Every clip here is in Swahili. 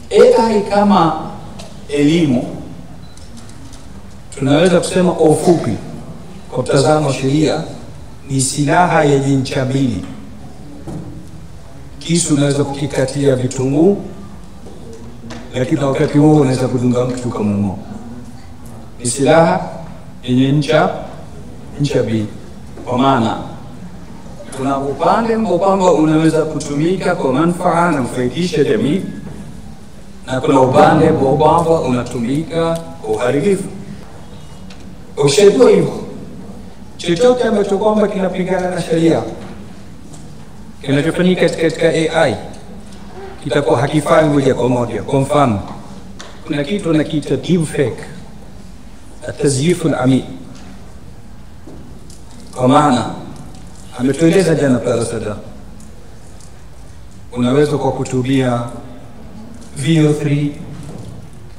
AI kama elimu, tunaweza kusema kwa ufupi, kwa mtazamo wa sheria, ni silaha yenye ncha mbili. Kisu unaweza kukikatia vitunguu, lakini wakati huo unaweza kudunga mtu kama ngo. Ni silaha yenye ncha mbili. Kwa maana kuna upande ambao kwamba unaweza kutumika kwa manufaa na kufaidisha jamii, na kuna upande ambao kwamba unatumika kwa uharibifu. Ushajua hivyo, chochote ambacho kwamba kinapingana na sheria, kinachofanyika katika AI, kitakuwa hakifai moja kwa moja. Kwa mfano, kuna kitu nakiita deepfake, atazyifu al-ami. Kwa maana ametueleza jana Parasada, unaweza kwa kutumia VO3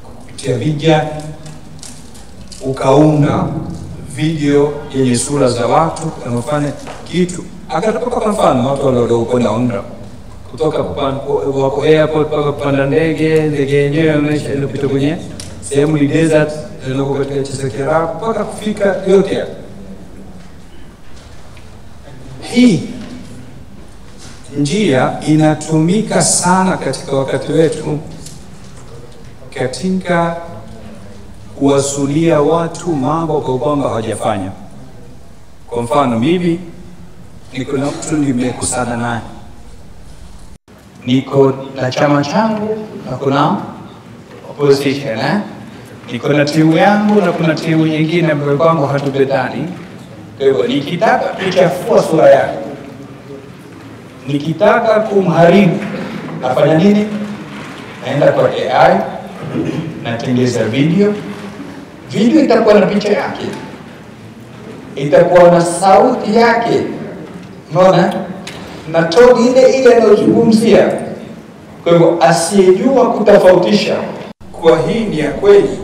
kupitia video ukaunda video yenye sura za watu wanaofanya kitu. Akatoka kwa mfano watu waliokwenda umra, kutoka wako airport mpaka kupanda ndege yenyewe inapita kwenye sehemu ni desert iliyoko katika nchi za Kiarabu mpaka kufika yote. Hii njia inatumika sana katika wakati wetu katika kuwasulia watu mambo kwa kwamba hawajafanya. Kwa mfano, mimi niko na mtu nimekusana naye, niko na chama changu na kuna opposition, niko na timu yangu na kuna timu nyingine ambayo kwangu hatupendani. Kwa hivyo nikitaka kuchafua sura yake, nikitaka kumharibu, nafanya nini? Naenda kwa AI, natengeza video itakuwa na picha yake, itakuwa na sauti yake, unaona, na toni ile anayozungumzia. Kwa hivyo asiyejua kutofautisha kwa hii ni ya kweli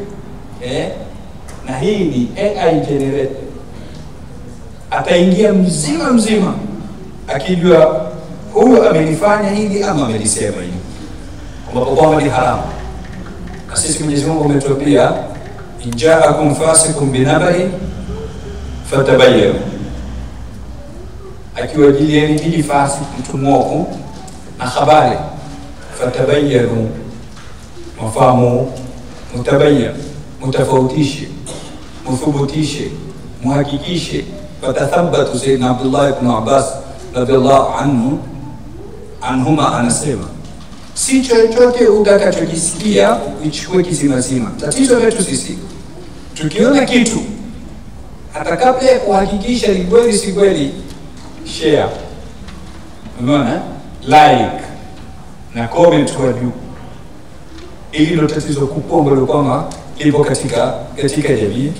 na hii ni AI generated, ataingia mzima akijua huyo amenifanya hivi ama amenisema hivi, ambapo kwamba ni haramu. Na sisi Mwenyezi Mungu ametupia, injaakum fasikum binabai fatabayyanu, akiwa jilieni hili fasi mtu mwovu na habari, fatabayyanu, mafahamu, mutabayyan, mutafautishe, muthubutishe, muhakikishe. Fatathabatu. Sayyidina Abdullah ibn Abbas radhiallahu anhuma anasema, si chochote utakachojisikia ichukue kizimazima. Tatizo letu sisi, tukiona kitu hata kabla ya kuhakikisha ni kweli si kweli, share, unaona, like na comment kwa juu. Ili ndo tatizo kubwa ambalo kwamba lipo katika jamii.